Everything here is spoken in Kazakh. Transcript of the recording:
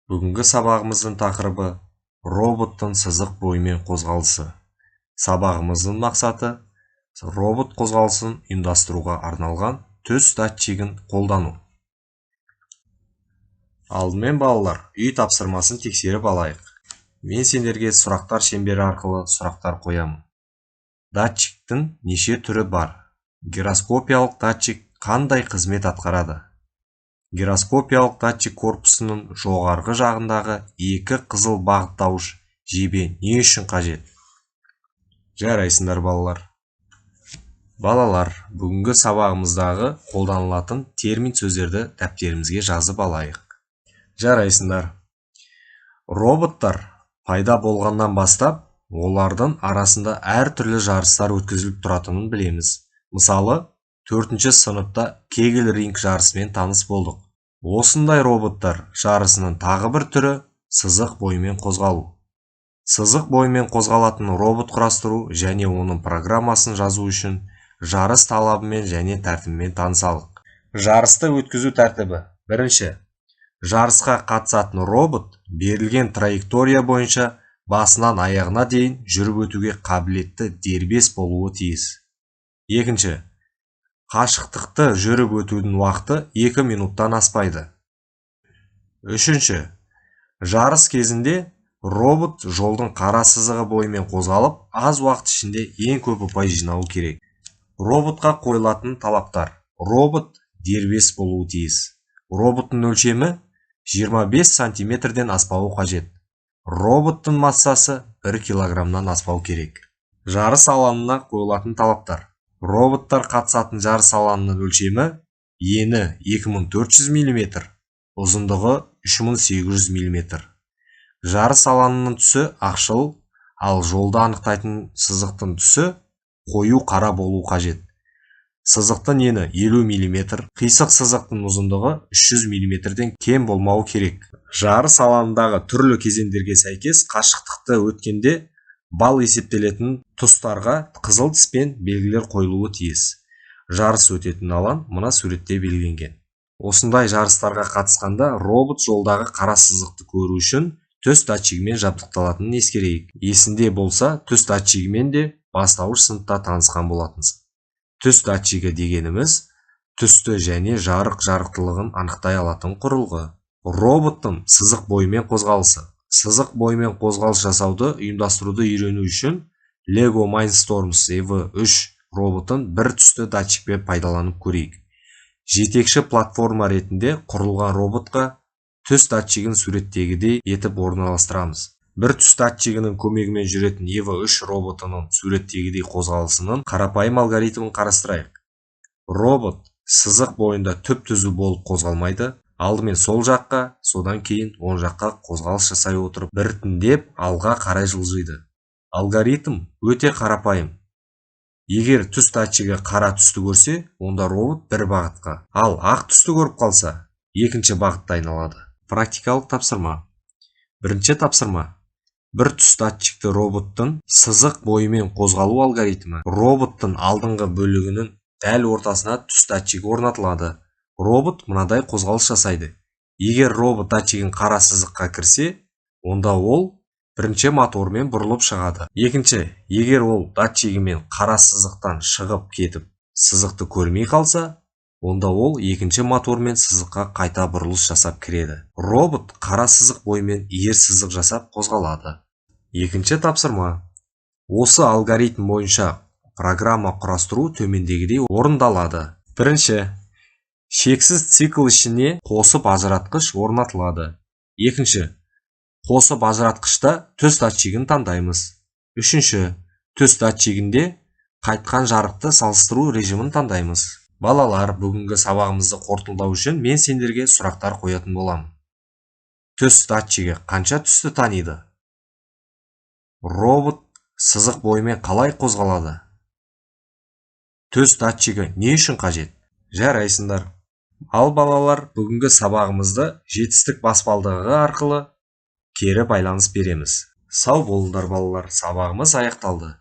Бүгінгі сабағымыздың тақырыбы роботтың сызық бойымен қозғалысы. Сабағымыздың мақсаты робот қозғалысын ұйымдастыруға арналған төс датчигін қолдану. Алдымен балалар, үй тапсырмасын тексеріп алайық. Мен сендерге сұрақтар шеңбері арқылы сұрақтар қоямын. Датчиктің неше түрі бар? Гироскопиялық датчик қандай қызмет атқарады? Гироскопиялық датчик корпусының жоғарғы жағындағы екі қызыл бағыттауыш жебе не үшін қажет? Жарайсыңдар балалар. Бүгінгі сабағымыздағы қолданылатын термин сөздерді дәптерімізге жазып алайық. Жарайсыңдар. Роботтар пайда болғаннан бастап, олардың арасында әртүрлі жарыстар өткізіліп тұратынын білеміз. Мысалы, 4-ші сыныпта Кегель ринг жарысымен таныс болдық. Осындай роботтар жарысының тағы бір түрі сызық бойымен қозғалу. Сызық бойымен қозғалатын робот құрастыру және оның программасын жазу үшін жарыс талабымен және тәртібімен танысалық. Жарысты өткізу тәртібі. Бірінші, жарысқа қатысатын робот берілген траектория бойынша басынан аяғына дейін жүріп өтуге қабілетті дербес болуы тиіс. Екінші, қашықтықты жүріп өтудің уақыты 2 минуттан аспайды. Үшінші, жарыс кезінде робот жолдың қара сызығы бойымен қозғалып, аз уақыт ішінде ең көп ұпай жинауы керек. Роботқа қойылатын талаптар. Робот дербес болуы тиіс. Роботтың өлшемі 25 сантиметрден аспауы қажет. Роботтың массасы 1 килограммнан аспау керек. Жарыс алаңына қойылатын талаптар. Роботтар қатысатын жарыс алаңының өлшемі ені 2400 мм, ұзындығы 3800 мм. Жарыс алаңының түсі ақшыл, ал жолды анықтайтын сызықтың түсі қою қара болу қажет. Сызықтың ені 50 мм, қисық сызықтың ұзындығы 300 мм-ден кем болмауы керек. Жарыс алаңындағы түрлі кезеңдерге сәйкес қашықтықты өткенде балл есептелетін тұстарға қызыл тіспен белгілер қойылуы тиіс. Жарыс өтетін алаң мына суретте белгіленген. Осындай жарыстарға қатысқанда робот жолдағы қара сызықты көру үшін төс датчигімен жабдықталатынын ескерейік. Есінде болса, төс датчигімен де бастауыш сыныпта танысқан болатынсың. Төс датчигі дегеніміз түсті және жарықтылығын анықтай алатын құрылғы. Роботтың сызық бойымен қозғалысы. Сызық бойымен қозғалыс жасауды ұйымдастыруды үйрену үшін Lego Mindstorms EV3 роботын бір түсті датчикпен пайдаланып көрейік. Жетекші платформа ретінде құрылған роботқа төс датчигін суреттегідей етіп орналастырамыз. Бір түс датчигінің көмегімен жүретін EV3 роботының суреттегідей қозғалысының қарапайым алгоритмін қарастырайық. Робот сызық бойында түп-түзу болып қозғалмайды. Алдымен сол жаққа, содан кейін оң жаққа қозғалыс жасай отырып, біртіндеп алға қарай жылжиды. Алгоритм өте қарапайым. Егер түс датчигі қара түсті көрсе, онда робот бір бағытқа, ал ақ түсті көріп қалса, екінші бағытта айналады. Практикалық тапсырма. Бірінші тапсырма. Бір түс датчикті роботтың сызық бойымен қозғалу алгоритмі. Роботтың алдыңғы бөлігінің дәл ортасына түс датчигі орнатылады. Робот мынадай қозғалыс жасайды. Егер робот датчигін қара сызыққа кірсе, онда ол бірінші мотормен бұрылып шығады. Екінші, егер ол датчигімен қара сызықтан шығып кетіп, сызықты көрмей қалса, онда ол екінші мотормен сызыққа қайта бұрылыс жасап кіреді. Робот қара сызық бойымен иір сызық жасап қозғалады. Екінші тапсырма. Осы алгоритм бойынша программа құрастыру төмендегідей орындалады. Бірінші, шексіз цикл ішіне қосып ажыратқыш орнатылады. Екінші, қосып ажыратқышта төс датчигін таңдаймыз. Үшінші, төс датчигінде қайтқан жарықты салыстыру режимін таңдаймыз. Балалар, бүгінгі сабағымызды қорытындылау үшін мен сендерге сұрақтар қоятын боламын. Төс датчигі қанша түсті таниды? Робот сызық бойымен қалай қозғалады? Төс датчигі не үшін қажет? Жарайсыңдар. Ал балалар, бүгінгі сабағымызды жетістік баспалдығы арқылы кері байланыс береміз. Сау болыңдар балалар, сабағымыз аяқталды.